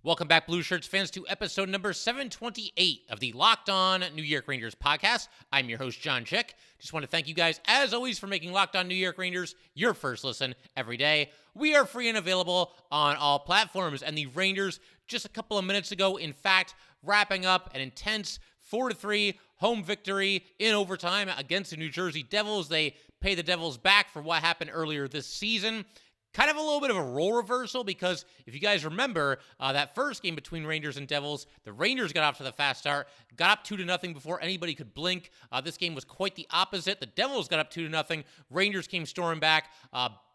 Welcome back, Blue Shirts fans, to episode number 728 of the Locked On New York Rangers podcast. I'm your host, John Chick. Just want to thank you guys, as always, for making Locked On New York Rangers your first listen every day. We are free and available on all platforms, and the Rangers, just a couple of minutes ago, in fact, wrapping up an intense 4-3 home victory in overtime against the New Jersey Devils. They pay the Devils back for what happened earlier this season. Kind of a little bit of a role reversal because if you guys remember that first game between Rangers and Devils, the Rangers got off to the fast start, got up 2-0 before anybody could blink. This game was quite the opposite. The Devils got up 2-0. Rangers came storming back.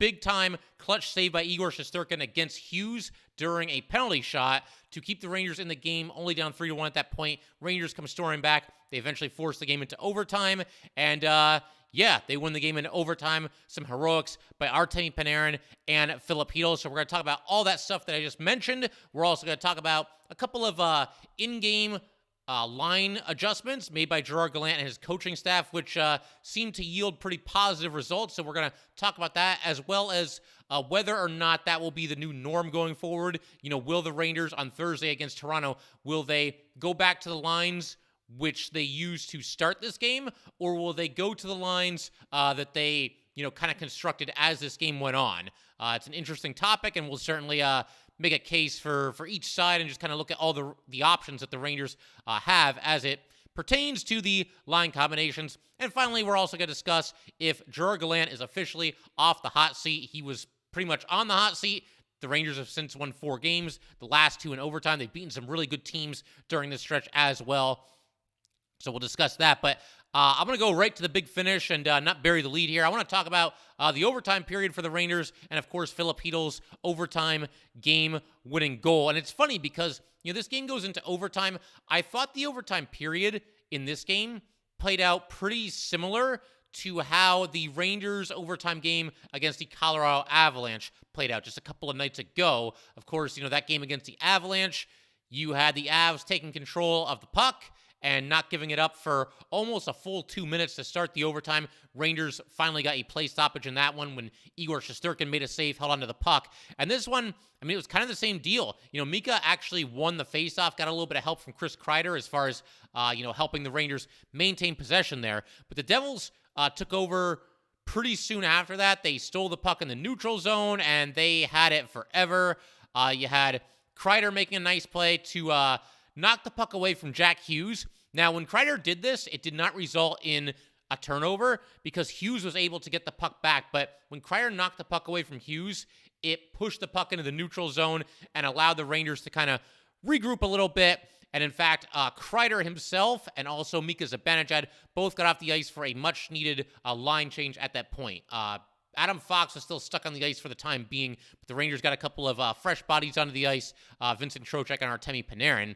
Big time clutch save by Igor Shesterkin against Hughes during a penalty shot to keep the Rangers in the game, only down 3-1 at that point. Rangers come storming back. They eventually force the game into overtime, and they win the game in overtime. Some heroics by Artemi Panarin and Filip Chytil. So we're going to talk about all that stuff that I just mentioned. We're also going to talk about a couple of in-game line adjustments made by Gerard Gallant and his coaching staff, which seem to yield pretty positive results. So we're going to talk about that, as well as whether or not that will be the new norm going forward. You know, will the Rangers on Thursday against Toronto, will they go back to the lines which they used to start this game, or will they go to the lines that they, kind of constructed as this game went on? It's an interesting topic, and we'll certainly make a case for each side and just kind of look at all the options that the Rangers have as it pertains to the line combinations. And finally, we're also going to discuss if Gerard Gallant is officially off the hot seat. He was pretty much on the hot seat. The Rangers have since won 4 games, the last 2 in overtime. They've beaten some really good teams during this stretch as well. So we'll discuss that, but I'm going to go right to the big finish and not bury the lead here. I want to talk about the overtime period for the Rangers and, of course, Filip Chytil's overtime game-winning goal. And it's funny because, this game goes into overtime. I thought the overtime period in this game played out pretty similar to how the Rangers' overtime game against the Colorado Avalanche played out just a couple of nights ago. Of course, that game against the Avalanche, you had the Avs taking control of the puck and not giving it up for almost a full 2 minutes to start the overtime. Rangers finally got a play stoppage in that one when Igor Shesterkin made a save, held onto the puck. And this one, it was kind of the same deal. Mika actually won the faceoff, got a little bit of help from Chris Kreider as far as, helping the Rangers maintain possession there. But the Devils took over pretty soon after that. They stole the puck in the neutral zone, and they had it forever. You had Kreider making a nice play to knocked the puck away from Jack Hughes. Now, when Kreider did this, it did not result in a turnover because Hughes was able to get the puck back. But when Kreider knocked the puck away from Hughes, it pushed the puck into the neutral zone and allowed the Rangers to kind of regroup a little bit. And in fact, Kreider himself and also Mika Zibanejad both got off the ice for a much-needed line change at that point. Adam Fox was still stuck on the ice for the time being, but the Rangers got a couple of fresh bodies onto the ice, Vincent Trocheck and Artemi Panarin.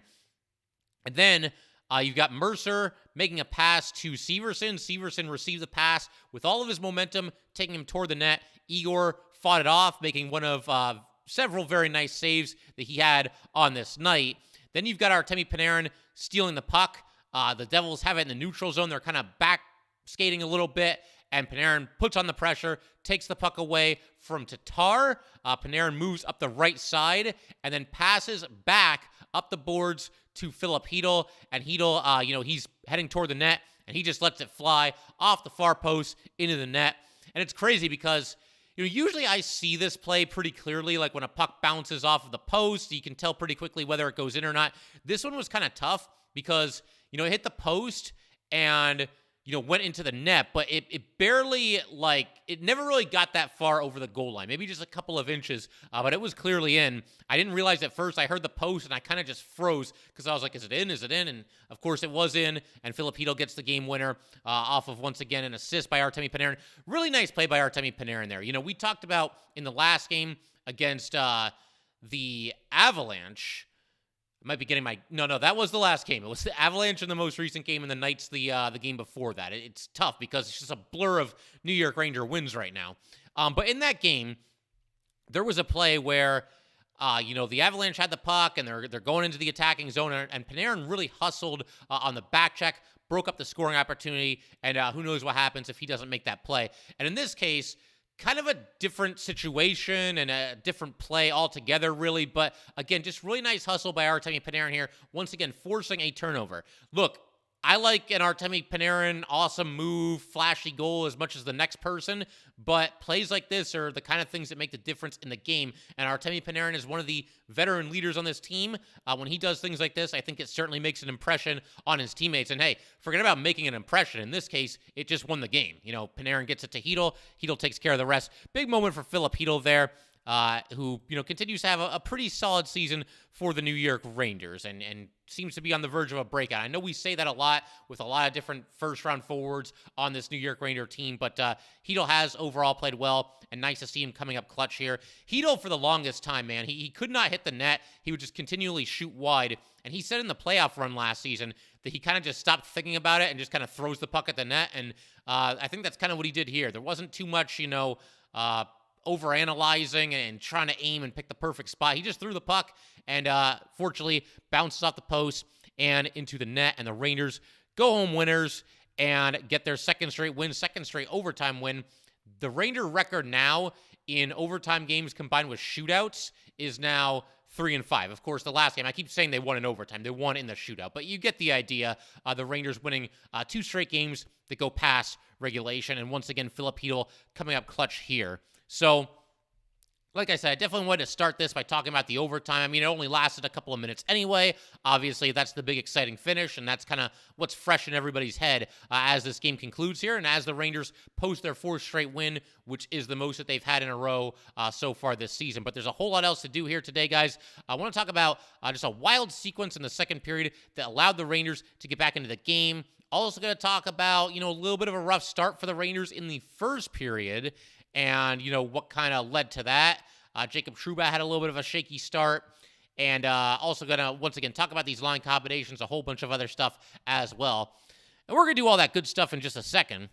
And then you've got Mercer making a pass to Severson. Severson received the pass with all of his momentum, taking him toward the net. Igor fought it off, making one of several very nice saves that he had on this night. Then you've got Artemi Panarin stealing the puck. The Devils have it in the neutral zone. They're kind of back skating a little bit, and Panarin puts on the pressure, takes the puck away from Tatar. Panarin moves up the right side and then passes back up the boards to Filip Chytil, and Chytil, he's heading toward the net, and he just lets it fly off the far post into the net. And it's crazy because, usually I see this play pretty clearly, like when a puck bounces off of the post, you can tell pretty quickly whether it goes in or not. This one was kind of tough because, it hit the post and, went into the net, but it barely, it never really got that far over the goal line, maybe just a couple of inches, but it was clearly in. I didn't realize at first. I heard the post, and I kind of just froze because I was like, is it in? Is it in? And, of course, it was in, and Filip Chytil gets the game winner off of, once again, an assist by Artemi Panarin. Really nice play by Artemi Panarin there. We talked about in the last game against the Avalanche. Might be getting my... No, that was the last game. It was the Avalanche in the most recent game, and the Knights the game before that. It's tough because it's just a blur of New York Ranger wins right now. But in that game, there was a play where, the Avalanche had the puck, and they're going into the attacking zone, and Panarin really hustled on the back check, broke up the scoring opportunity, and who knows what happens if he doesn't make that play. And in this case, kind of a different situation and a different play altogether, really. But again, just really nice hustle by Artemi Panarin here. Once again, forcing a turnover. Look, I like an Artemi Panarin awesome move, flashy goal as much as the next person, but plays like this are the kind of things that make the difference in the game. And Artemi Panarin is one of the veteran leaders on this team. When he does things like this, I think it certainly makes an impression on his teammates. And hey, forget about making an impression. In this case, it just won the game. Panarin gets it to Chytil. Chytil takes care of the rest. Big moment for Filip Chytil there. Who continues to have a pretty solid season for the New York Rangers and seems to be on the verge of a breakout. I know we say that a lot with a lot of different first-round forwards on this New York Ranger team, but Chytil has overall played well, and nice to see him coming up clutch here. Chytil, for the longest time, man, he could not hit the net. He would just continually shoot wide, and he said in the playoff run last season that he kind of just stopped thinking about it and just kind of throws the puck at the net, and I think that's kind of what he did here. There wasn't too much, overanalyzing and trying to aim and pick the perfect spot. He just threw the puck and fortunately bounces off the post and into the net, and the Rangers go home winners and get their second straight win, second straight overtime win. The Ranger record now in overtime games combined with shootouts is now 3-5. Of course, the last game, I keep saying they won in overtime. They won in the shootout, but you get the idea. The Rangers winning 2 straight games that go past regulation, and once again, Filip Chytil coming up clutch here. So, like I said, I definitely wanted to start this by talking about the overtime. I mean, it only lasted a couple of minutes anyway. Obviously, that's the big exciting finish, and that's kind of what's fresh in everybody's head as this game concludes here, and as the Rangers post their 4th straight win, which is the most that they've had in a row so far this season. But there's a whole lot else to do here today, guys. I want to talk about just a wild sequence in the second period that allowed the Rangers to get back into the game. Also going to talk about, a little bit of a rough start for the Rangers in the first period, and, what kind of led to that. Jacob Trouba had a little bit of a shaky start. And also going to, once again, talk about these line combinations, a whole bunch of other stuff as well. And we're going to do all that good stuff in just a second.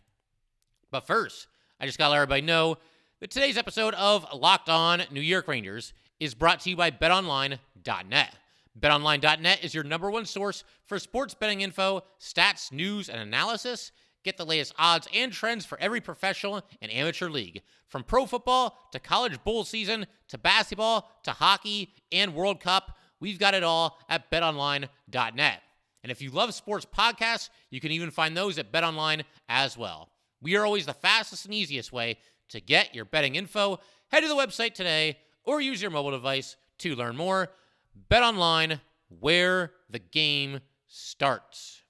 But first, I just got to let everybody know that today's episode of Locked On New York Rangers is brought to you by BetOnline.net. BetOnline.net is your number one source for sports betting info, stats, news, and analysis. Get the latest odds and trends for every professional and amateur league. From pro football to college bowl season to basketball to hockey and World Cup, we've got it all at betonline.net. And if you love sports podcasts, you can even find those at BetOnline as well. We are always the fastest and easiest way to get your betting info. Head to the website today or use your mobile device to learn more. BetOnline, where the game starts.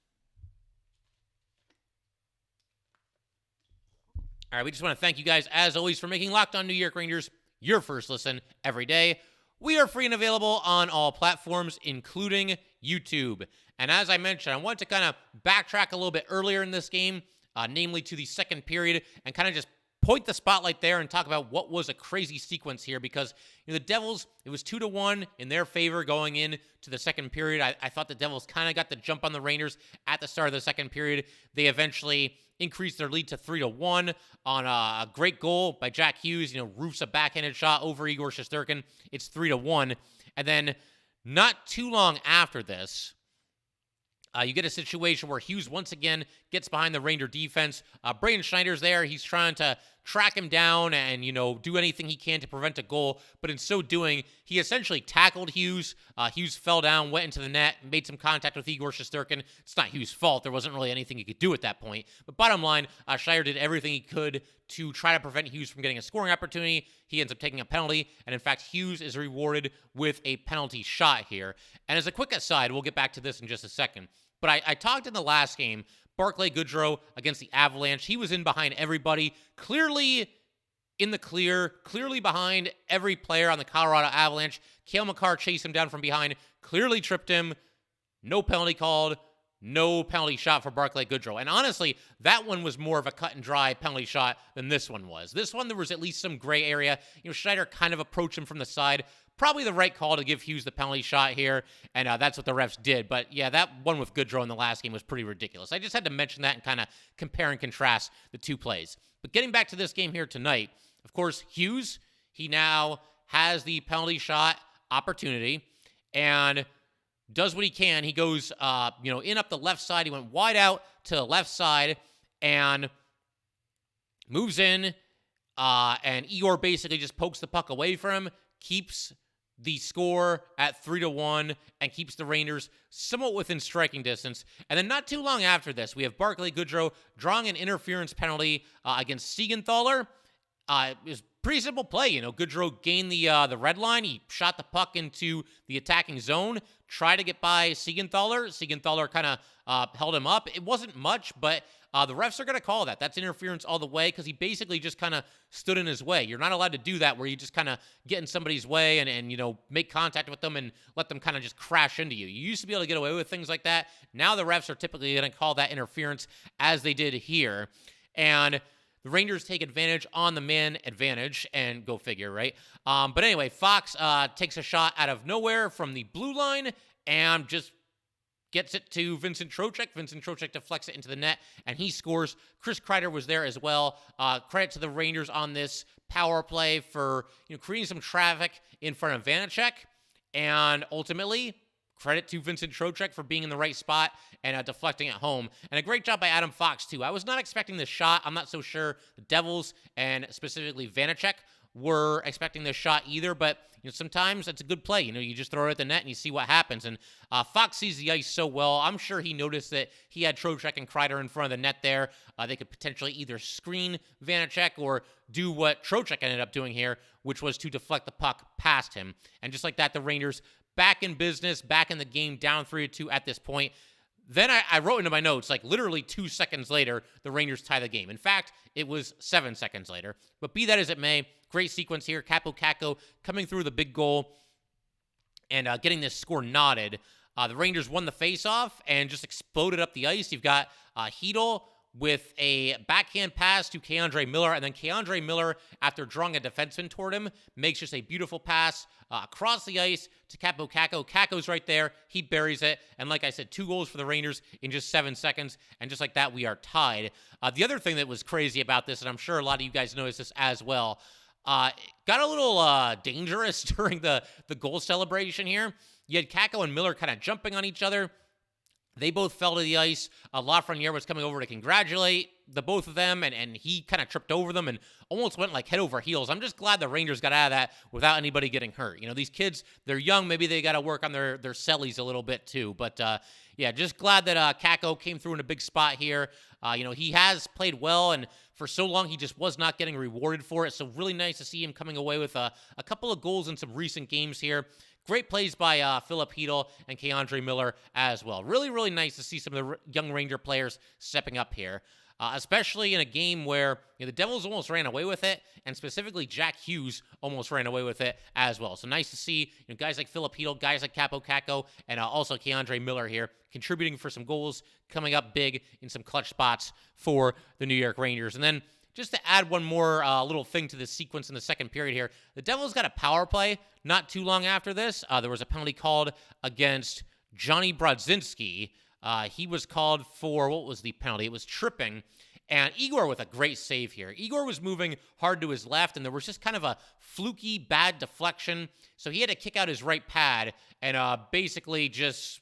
All right, we just want to thank you guys, as always, for making Locked On New York Rangers your first listen every day. We are free and available on all platforms, including YouTube. And as I mentioned, I wanted to kind of backtrack a little bit earlier in this game, namely to the second period, and kind of just point the spotlight there and talk about what was a crazy sequence here, because the Devils, it was 2-1 in their favor going in to the second period. I thought the Devils kind of got the jump on the Rangers at the start of the second period. They eventually increased their lead to 3-1 on a great goal by Jack Hughes. Roofs a backhanded shot over Igor Shesterkin. It's 3-1. And then not too long after this, you get a situation where Hughes once again gets behind the Ranger defense. Braden Schneider's there. He's trying to track him down and, do anything he can to prevent a goal. But in so doing, he essentially tackled Hughes. Hughes fell down, went into the net, made some contact with Igor Shesterkin. It's not Hughes' fault. There wasn't really anything he could do at that point. But bottom line, Schneider did everything he could to try to prevent Hughes from getting a scoring opportunity. He ends up taking a penalty. And in fact, Hughes is rewarded with a penalty shot here. And as a quick aside, we'll get back to this in just a second. But I talked in the last game, Barclay Goodrow against the Avalanche. He was in behind everybody, clearly in the clear, clearly behind every player on the Colorado Avalanche. Cale Makar chased him down from behind, clearly tripped him. No penalty called, no penalty shot for Barclay Goodrow. And honestly, that one was more of a cut and dry penalty shot than this one was. This one, there was at least some gray area. Schneider kind of approached him from the side. Probably the right call to give Hughes the penalty shot here, and that's what the refs did. But yeah, that one with Goodrow in the last game was pretty ridiculous. I just had to mention that and kind of compare and contrast the two plays. But getting back to this game here tonight, of course, Hughes, he now has the penalty shot opportunity and does what he can. He goes, in up the left side. He went wide out to the left side and moves in. And Igor basically just pokes the puck away from him, keeps the score at 3-1, and keeps the Rangers somewhat within striking distance. And then not too long after this, we have Barclay Goodrow drawing an interference penalty against Siegenthaler. It was pretty simple play. Goodrow gained the red line. He shot the puck into the attacking zone, tried to get by Siegenthaler. Siegenthaler kind of held him up. It wasn't much, but the refs are going to call that. That's interference all the way because he basically just kind of stood in his way. You're not allowed to do that where you just kind of get in somebody's way and make contact with them and let them kind of just crash into you. You used to be able to get away with things like that. Now the refs are typically going to call that interference as they did here. And the Rangers take advantage on the man advantage, and go figure, right? But anyway, Fox takes a shot out of nowhere from the blue line and just gets it to Vincent Trocheck. Vincent Trocheck deflects it into the net, and he scores. Chris Kreider was there as well. Credit to the Rangers on this power play for creating some traffic in front of Vanacek, and ultimately credit to Vincent Trocheck for being in the right spot and deflecting it home. And a great job by Adam Fox, too. I was not expecting this shot. I'm not so sure the Devils and specifically Vanacek were expecting this shot either, but sometimes it's a good play. You just throw it at the net and you see what happens. And Fox sees the ice so well. I'm sure he noticed that he had Trocheck and Kreider in front of the net there. They could potentially either screen Vanacek or do what Trocheck ended up doing here, which was to deflect the puck past him. And just like that, the Rangers back in business, back in the game, down 3-2 at this point. Then I wrote into my notes, literally 2 seconds later, the Rangers tie the game. In fact, it was 7 seconds later. But be that as it may, great sequence here. Kaapo Kakko coming through the big goal and getting this score knotted. The Rangers won the faceoff and just exploded up the ice. You've got Chytil with a backhand pass to K'Andre Miller, and then K'Andre Miller, after drawing a defenseman toward him, makes just a beautiful pass across the ice to Kaapo Kakko. Kakko's right there. He buries it, and like I said, 2 goals for the Rangers in just 7 seconds, and just like that, we are tied. The other thing that was crazy about this, and I'm sure a lot of you guys noticed this as well, got a little dangerous during the goal celebration here. You had Kakko and Miller kind of jumping on each other. They both fell to the ice. Lafreniere was coming over to congratulate the both of them, and he kind of tripped over them and almost went head over heels. I'm just glad the Rangers got out of that without anybody getting hurt. These kids, they're young. Maybe they got to work on their cellies a little bit too. But yeah, just glad that Kakko came through in a big spot here. He has played well, and for so long he just was not getting rewarded for it. So really nice to see him coming away with a couple of goals in some recent games here. Great plays by Filip Chytil and K'Andre Miller as well. Really, really nice to see some of the young Ranger players stepping up here, especially in a game where the Devils almost ran away with it, and specifically Jack Hughes almost ran away with it as well. So nice to see guys like Filip Chytil, guys like Kaapo Kakko, and also K'Andre Miller here contributing for some goals, coming up big in some clutch spots for the New York Rangers. And then just to add one more little thing to this sequence in the second period here, the Devils got a power play not too long after this. There was a penalty called against Johnny Brodzinski. He was called for, what was the penalty? It was tripping. And Igor with a great save here. Igor was moving hard to his left, and there was just kind of a fluky, bad deflection. So he had to kick out his right pad and basically just,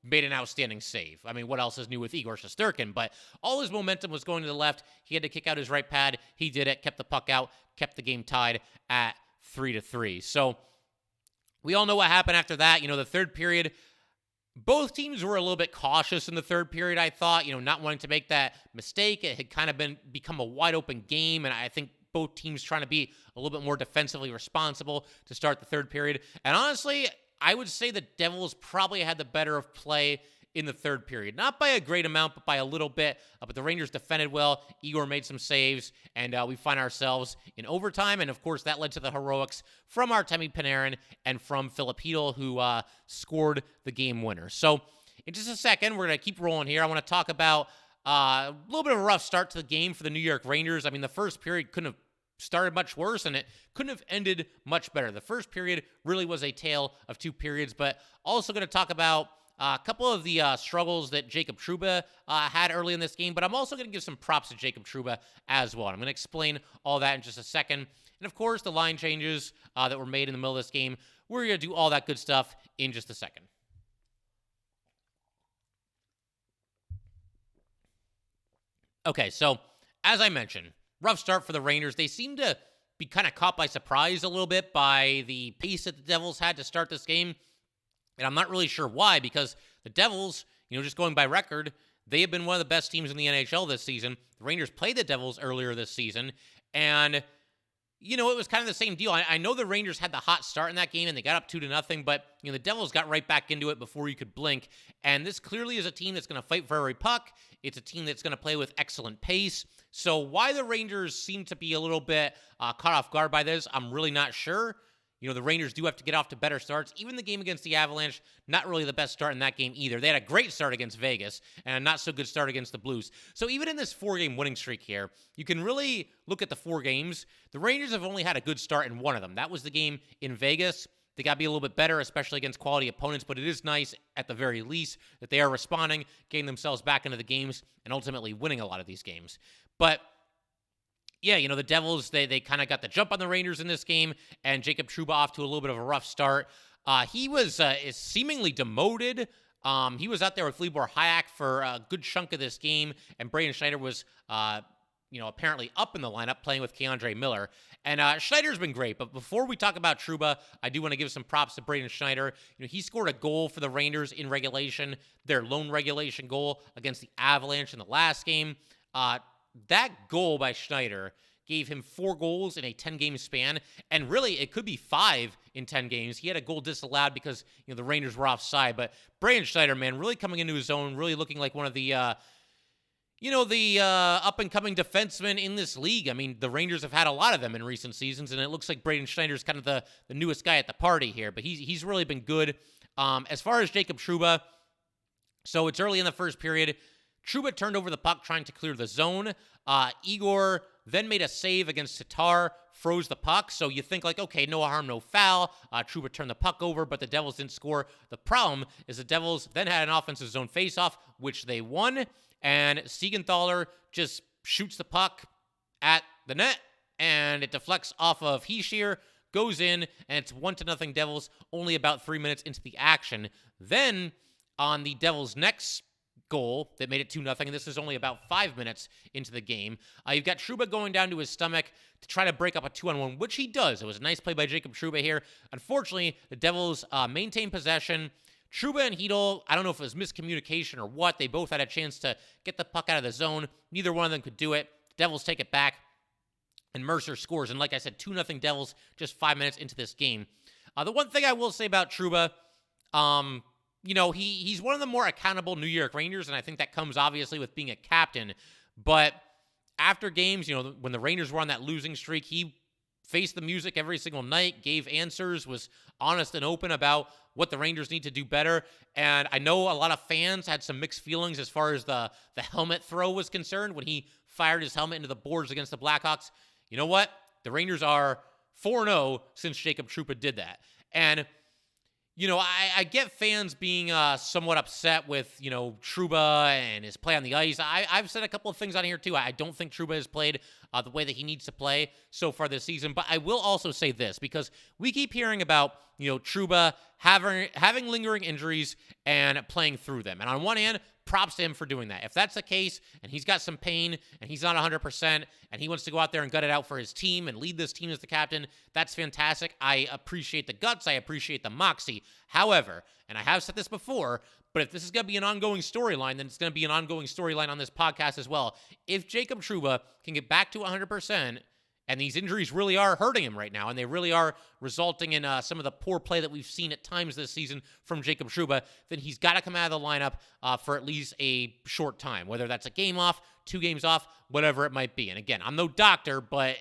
made an outstanding save. I mean, what else is new with Igor Shesterkin? But all his momentum was going to the left. He had to kick out his right pad. He did it, kept the puck out, kept the game tied at 3-3. So we all know what happened after that. The third period, both teams were a little bit cautious in the third period, I thought, not wanting to make that mistake. It had kind of become a wide open game, and I think both teams trying to be a little bit more defensively responsible to start the third period. And honestly, I would say the Devils probably had the better of play in the third period. Not by a great amount, but by a little bit. But the Rangers defended well. Igor made some saves, and we find ourselves in overtime. And, of course, that led to the heroics from Artemi Panarin and from Filip Chytil, who scored the game winner. So in just a second, we're going to keep rolling here. I want to talk about a little bit of a rough start to the game for the New York Rangers. I mean, the first period couldn't have started much worse, and it couldn't have ended much better. The first period really was a tale of two periods, but also going to talk about a couple of the struggles that Jacob Trouba had early in this game, but I'm also going to give some props to Jacob Trouba as well. I'm going to explain all that in just a second. And, of course, the line changes that were made in the middle of this game. We're going to do all that good stuff in just a second. Okay, so as I mentioned, rough start for the Rangers. They seem to be kind of caught by surprise a little bit by the pace that the Devils had to start this game. And I'm not really sure why, because the Devils, just going by record, they have been one of the best teams in the NHL this season. The Rangers played the Devils earlier this season, and it was kind of the same deal. I know the Rangers had the hot start in that game, and they got up 2-0, but the Devils got right back into it before you could blink. And this clearly is a team that's going to fight for every puck. It's a team that's going to play with excellent pace. So why the Rangers seem to be a little bit caught off guard by this, I'm really not sure. The Rangers do have to get off to better starts. Even the game against the Avalanche, not really the best start in that game either. They had a great start against Vegas and a not-so-good start against the Blues. So even in this 4-game winning streak here, you can really look at the 4 games. The Rangers have only had a good start in one of them. That was the game in Vegas. They got to be a little bit better, especially against quality opponents, but it is nice, at the very least, that they are responding, getting themselves back into the games, and ultimately winning a lot of these games. But yeah, the Devils, they kind of got the jump on the Rangers in this game, and Jacob Trouba off to a little bit of a rough start. He was is seemingly demoted. He was out there with Libor Hajek for a good chunk of this game, and Braden Schneider was, apparently up in the lineup playing with Keandre Miller. And Schneider's been great, but before we talk about Trouba, I do want to give some props to Braden Schneider. He scored a goal for the Rangers in regulation, their lone regulation goal against the Avalanche in the last game. That goal by Schneider gave him 4 goals in a 10-game span, and really, it could be 5 in 10 games. He had a goal disallowed because, the Rangers were offside, but Braden Schneider, man, really coming into his own, really looking like one of the, up-and-coming defensemen in this league. I mean, the Rangers have had a lot of them in recent seasons, and it looks like Braden Schneider's kind of the newest guy at the party here, but he's really been good. As far as Jacob Trouba, so it's early in the first period. Trouba turned over the puck trying to clear the zone. Igor then made a save against Tatar, froze the puck. So you think okay, no harm, no foul. Trouba turned the puck over, but the Devils didn't score. The problem is the Devils then had an offensive zone faceoff, which they won. And Siegenthaler just shoots the puck at the net, and it deflects off of Hischier, goes in, and it's 1-0 Devils, only about 3 minutes into the action. Then on the Devils' next goal that made it 2-0, and this is only about 5 minutes into the game. You've got Trouba going down to his stomach to try to break up a 2-on-1, which he does. It was a nice play by Jacob Trouba here. Unfortunately, the Devils maintain possession. Trouba and Chytil, I don't know if it was miscommunication or what. They both had a chance to get the puck out of the zone. Neither one of them could do it. The Devils take it back, and Mercer scores. And like I said, 2-0 Devils just 5 minutes into this game. The one thing I will say about Trouba, he's one of the more accountable New York Rangers, and I think that comes obviously with being a captain. But after games, when the Rangers were on that losing streak, he faced the music every single night, gave answers, was honest and open about what the Rangers need to do better. And I know a lot of fans had some mixed feelings as far as the helmet throw was concerned when he fired his helmet into the boards against the Blackhawks. You know what? The Rangers are 4-0 since Jacob Trouba did that. And I get fans being somewhat upset with, Trouba and his play on the ice. I've said a couple of things on here, too. I don't think Trouba has played the way that he needs to play so far this season. But I will also say this, because we keep hearing about, Trouba having lingering injuries and playing through them. And on one hand, props to him for doing that. If that's the case, and he's got some pain, and he's not 100%, and he wants to go out there and gut it out for his team and lead this team as the captain, that's fantastic. I appreciate the guts. I appreciate the moxie. However, and I have said this before, but if this is going to be an ongoing storyline, then it's going to be an ongoing storyline on this podcast as well. If Jacob Trouba can get back to 100%, and these injuries really are hurting him right now, and they really are resulting in some of the poor play that we've seen at times this season from Jacob Trouba, then he's got to come out of the lineup for at least a short time, whether that's a game off, 2 games off, whatever it might be. And again, I'm no doctor, but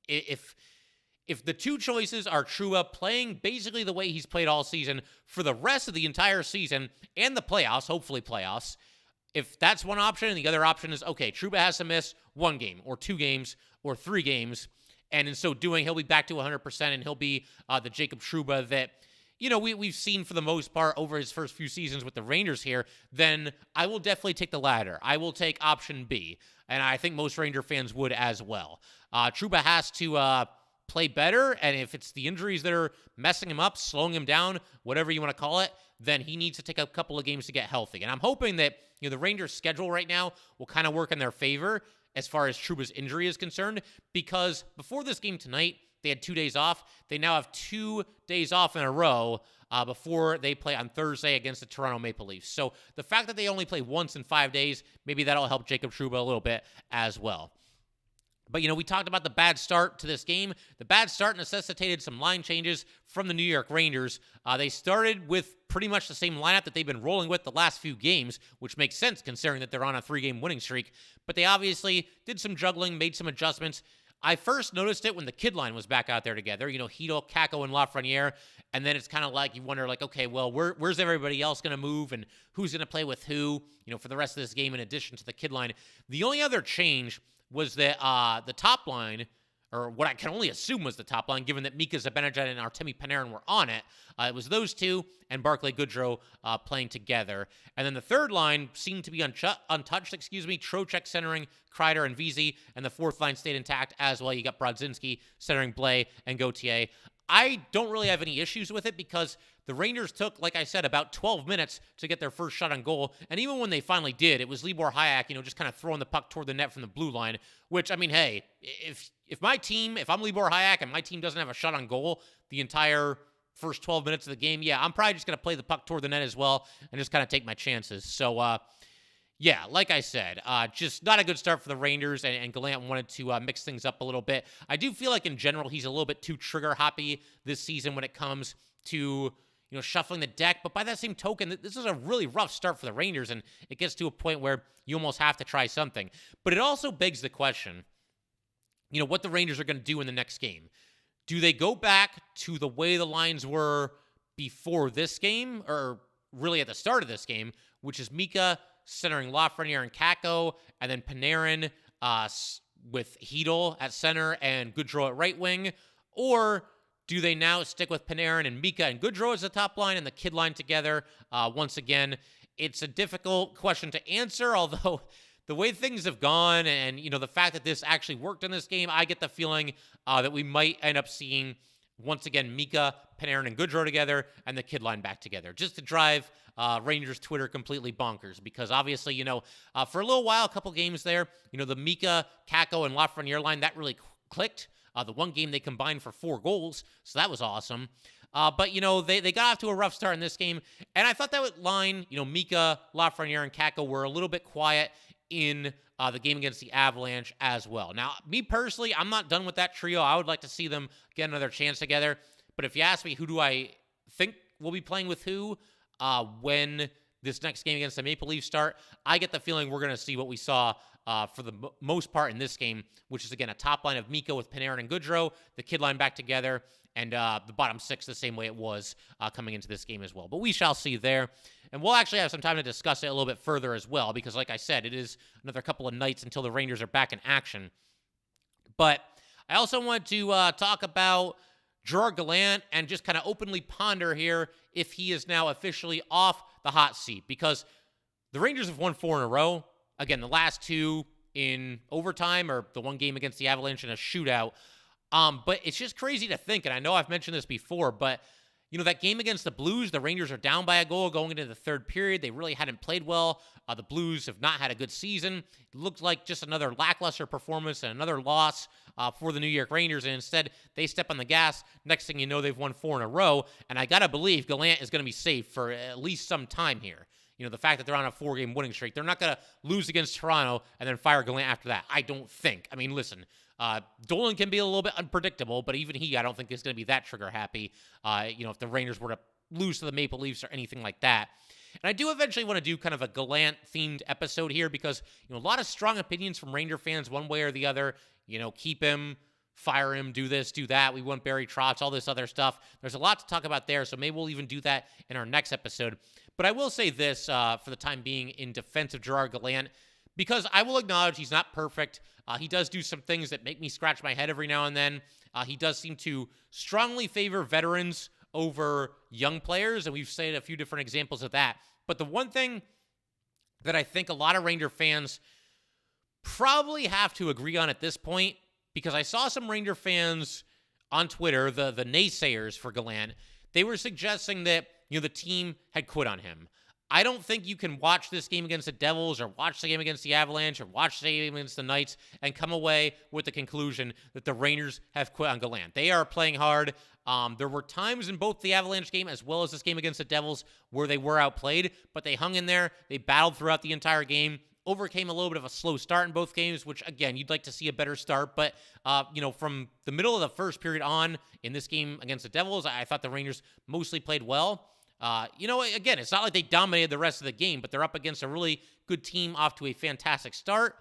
if the two choices are Trouba playing basically the way he's played all season for the rest of the entire season and the playoffs, hopefully playoffs, if that's one option and the other option is, okay, Trouba has to miss 1 game or 2 games or 3 games, and in so doing, he'll be back to 100% and he'll be the Jacob Trouba that, we've seen for the most part over his first few seasons with the Rangers here, then I will definitely take the latter. I will take option B, and I think most Ranger fans would as well. Trouba has to play better, and if it's the injuries that are messing him up, slowing him down, whatever you want to call it, then he needs to take a couple of games to get healthy. And I'm hoping that the Rangers' schedule right now will kind of work in their favor. as far as Trouba's injury is concerned, because before this game tonight, they had 2 days off. They now have 2 days off in a row before they play on Thursday against the Toronto Maple Leafs. So the fact that they only play once in 5 days, maybe that'll help Jacob Trouba a little bit as well. But, we talked about the bad start to this game. The bad start necessitated some line changes from the New York Rangers. They started with pretty much the same lineup that they've been rolling with the last few games, which makes sense considering that they're on a 3-game winning streak. But they obviously did some juggling, made some adjustments. I first noticed it when the kid line was back out there together, Chytil, Kakko, and Lafreniere. And then it's kind of like you wonder, okay, well, where's everybody else going to move and who's going to play with who, for the rest of this game in addition to the kid line. The only other change was that the top line, or what I can only assume was the top line, given that Mika Zibanejad and Artemi Panarin were on it. It was those two and Barclay Goodrow playing together. And then the third line seemed to be untouched, Trocheck centering Kreider and Vesey, and the fourth line stayed intact as well. You got Brodzinski centering Blais and Gauthier. I don't really have any issues with it because the Rangers took, like I said, about 12 minutes to get their first shot on goal. And even when they finally did, it was Libor Hajek, just kind of throwing the puck toward the net from the blue line, which, hey, if I'm Libor Hajek and my team doesn't have a shot on goal the entire first 12 minutes of the game, yeah, I'm probably just going to play the puck toward the net as well and just kind of take my chances. So, yeah, like I said, just not a good start for the Rangers, and Gallant wanted to mix things up a little bit. I do feel like in general he's a little bit too trigger-happy this season when it comes to shuffling the deck. But by that same token, this is a really rough start for the Rangers, and it gets to a point where you almost have to try something. But it also begs the question, what the Rangers are going to do in the next game. Do they go back to the way the lines were before this game, or really at the start of this game, which is Mika centering Lafreniere and Kakko, and then Panarin with Chytil at center and Goodrow at right wing? Or do they now stick with Panarin and Mika and Goodrow as the top line and the kid line together? Once again, it's a difficult question to answer, although the way things have gone and, the fact that this actually worked in this game, I get the feeling that we might end up seeing, once again, Mika, Panarin, and Goodrow together and the kid line back together, just to drive Rangers Twitter completely bonkers. Because obviously, for a little while, a couple games there, the Mika, Kakko, and Lafreniere line, that really clicked. The one game they combined for 4 goals, so that was awesome. But, they got off to a rough start in this game, and I thought that line, Mika, Lafreniere, and Kakko were a little bit quiet in the game against the Avalanche as well. Now, me personally, I'm not done with that trio. I would like to see them get another chance together. But if you ask me who do I think will be playing with who when this next game against the Maple Leafs start, I get the feeling we're going to see what we saw for the most part in this game, which is, again, a top line of Mika with Panarin and Goodrow, the kid line back together, and the bottom 6 the same way it was coming into this game as well. But we shall see there. And we'll actually have some time to discuss it a little bit further as well, because like I said, it is another couple of nights until the Rangers are back in action. But I also wanted to talk about Gerard Gallant and just kind of openly ponder here if he is now officially off the hot seat, because the Rangers have won 4 in a row. Again, the last 2 in overtime, or the one game against the Avalanche in a shootout. But it's just crazy to think, and I know I've mentioned this before, but that game against the Blues, the Rangers are down by a goal going into the third period. They really hadn't played well. The Blues have not had a good season. It looked like just another lackluster performance and another loss for the New York Rangers, and instead they step on the gas. Next thing you know, they've won 4 in a row, and I got to believe Gallant is going to be safe for at least some time here. The fact that they're on a 4-game winning streak, they're not going to lose against Toronto and then fire Gallant after that. I don't think. I mean, listen, Dolan can be a little bit unpredictable, but even he, I don't think is going to be that trigger happy, if the Rangers were to lose to the Maple Leafs or anything like that. And I do eventually want to do kind of a Gallant-themed episode here because, a lot of strong opinions from Ranger fans one way or the other. Keep him, fire him, do this, do that. We want Barry Trotz, all this other stuff. There's a lot to talk about there, so maybe we'll even do that in our next episode. But I will say this for the time being in defense of Gerard Gallant, because I will acknowledge he's not perfect. He does do some things that make me scratch my head every now and then. He does seem to strongly favor veterans over young players, and we've seen a few different examples of that. But the one thing that I think a lot of Ranger fans probably have to agree on at this point, because I saw some Ranger fans on Twitter, the naysayers for Gallant, they were suggesting that the team had quit on him. I don't think you can watch this game against the Devils or watch the game against the Avalanche or watch the game against the Knights and come away with the conclusion that the Rangers have quit on Gallant. They are playing hard. There were times in both the Avalanche game as well as this game against the Devils where they were outplayed, but they hung in there. They battled throughout the entire game, overcame a little bit of a slow start in both games, which, again, you'd like to see a better start. But, from the middle of the first period on in this game against the Devils, I thought the Rangers mostly played well. Again, it's not like they dominated the rest of the game, but they're up against a really good team off to a fantastic start.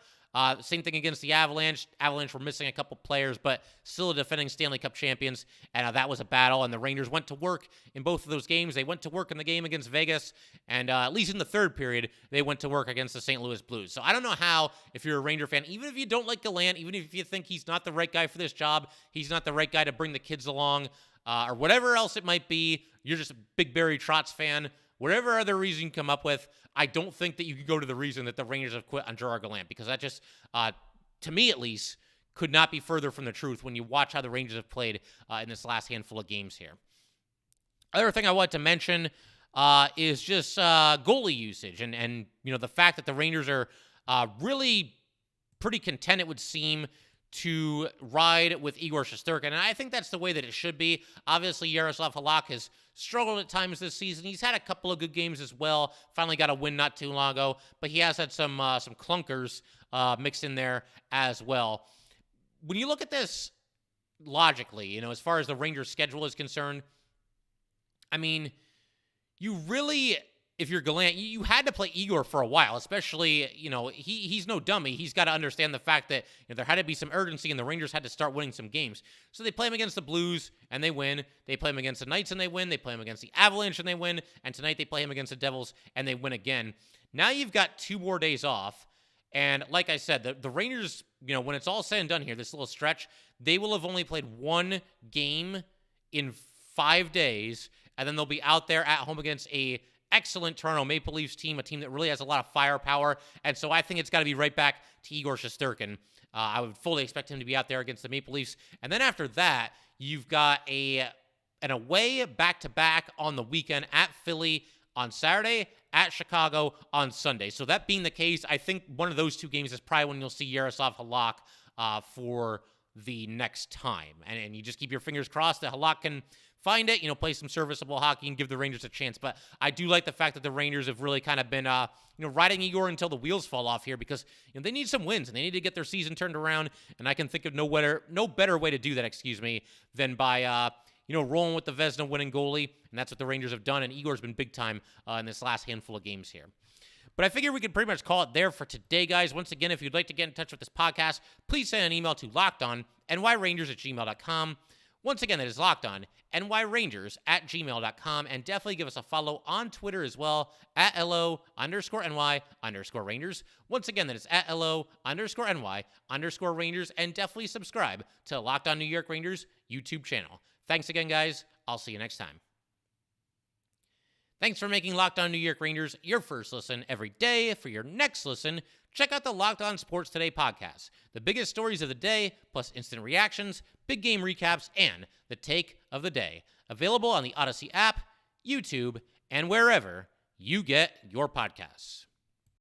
Same thing against the Avalanche. Avalanche were missing a couple players, but still defending Stanley Cup champions, and that was a battle, and the Rangers went to work in both of those games. They went to work in the game against Vegas, and at least in the third period, they went to work against the St. Louis Blues. So I don't know how, if you're a Ranger fan, even if you don't like Gallant, even if you think he's not the right guy for this job, he's not the right guy to bring the kids along, or whatever else it might be, you're just a big Barry Trotz fan, whatever other reason you come up with, I don't think that you could go to the reason that the Rangers have quit on Gerard Gallant, because that just, to me at least, could not be further from the truth when you watch how the Rangers have played in this last handful of games here. Other thing I want to mention is just goalie usage and the fact that the Rangers are really pretty content, it would seem, to ride with Igor Shesterkin, and I think that's the way that it should be. Obviously, Yaroslav Halak has struggled at times this season. He's had a couple of good games as well. Finally got a win not too long ago, but he has had some clunkers mixed in there as well. When you look at this logically, as far as the Rangers' schedule is concerned, I mean, you really, if you're Gallant, you had to play Igor for a while, especially, he's no dummy. He's got to understand the fact that there had to be some urgency and the Rangers had to start winning some games. So they play him against the Blues and they win. They play him against the Knights and they win. They play him against the Avalanche and they win. And tonight they play him against the Devils and they win again. Now you've got 2 more days off. And like I said, the Rangers, when it's all said and done here, this little stretch, they will have only played 1 game in 5 days. And then they'll be out there at home against a excellent Toronto Maple Leafs team, a team that really has a lot of firepower. And so I think it's got to be right back to Igor Shesterkin. I would fully expect him to be out there against the Maple Leafs. And then after that, you've got an away back-to-back on the weekend at Philly on Saturday, at Chicago on Sunday. So that being the case, I think one of those 2 games is probably when you'll see Yaroslav Halak for the next time. And you just keep your fingers crossed that Halak can find it, play some serviceable hockey and give the Rangers a chance. But I do like the fact that the Rangers have really kind of been, riding Igor until the wheels fall off here, because they need some wins and they need to get their season turned around. And I can think of no better way to do that, than by, rolling with the Vezina winning goalie. And that's what the Rangers have done. And Igor's been big time in this last handful of games here. But I figure we could pretty much call it there for today, guys. Once again, if you'd like to get in touch with this podcast, please send an email to lockedonnyrangers@gmail.com. Once again, that is lockedonnyrangers@gmail.com, and definitely give us a follow on Twitter as well, @LO_NY_Rangers. Once again, that is @LO_NY_Rangers, and definitely subscribe to Locked On New York Rangers YouTube channel. Thanks again, guys. I'll see you next time. Thanks for making Locked On New York Rangers your first listen every day. For your next listen, check out the Locked On Sports Today podcast. The biggest stories of the day, plus instant reactions, big game recaps, and the take of the day. Available on the Odyssey app, YouTube, and wherever you get your podcasts.